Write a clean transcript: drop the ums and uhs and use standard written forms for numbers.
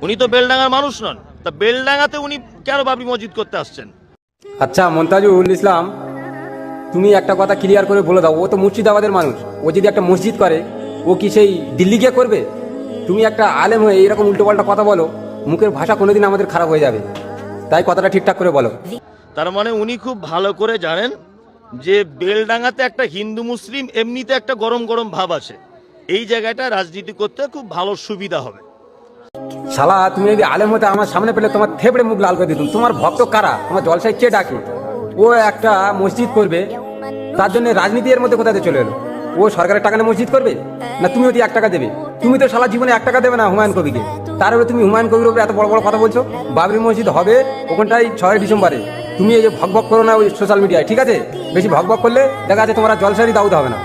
উনি তো বেলডাঙ্গার মানুষ নন, তা বেলডাঙ্গাতে উনি কেন বাবরি মসজিদ করতে আসছেন? আচ্ছা মন্তাজুল ইসলাম, তুমি একটা কথা ক্লিয়ার করে বলে দাও, ও তো মুর্শিদাবাদের মানুষ, ও যদি একটা মসজিদ করে ও কি সেই দিল্লি গিয়ে করবে? তুমি একটা আলেম হয়ে এইরকম উল্টোপাল্টা কথা বলো, মুখের ভাষা কোনোদিন আমাদের খারাপ হয়ে যাবে, তাই কথাটা ঠিকঠাক করে বলো। তার মানে উনি খুব ভালো করে জানেন যে বেলডাঙ্গাতে একটা হিন্দু মুসলিম এমনিতে একটা গরম গরম ভাব আছে, এই জায়গাটা রাজনীতি করতে খুব ভালো সুবিধা হবে। শালা তুমি যদি আলেম হতে আমার সামনে পেলে তোমার থেপড়ে মুখ লাল করে দিতুম। তোমার ভক্ত কারা? তোমার জলসায় কে ডাকে? ও একটা মসজিদ করবে, তার জন্য রাজনীতি এর মধ্যে কোথাতে চলে এলো? ও সরকারের টাকা নিয়ে মসজিদ করবে না তুমি ওটি 1 টাকা দেবে? তুমি তো শালা জীবনে 1 টাকা দেবে না হুমায়ুন কবিকে, তার উপরে তুমি হুমায়ুন কবির উপরে এত বড় বড় কথা বলছো। বাবরি মসজিদ হবে ওখানটাই 6 ডিসেম্বরে। তুমি এই যে ভক করো না ওই সোশ্যাল মিডিয়ায়, ঠিক আছে? বেশি ভক করলে দেখা যাচ্ছে তোমার জলসারই দাউদ হবে না।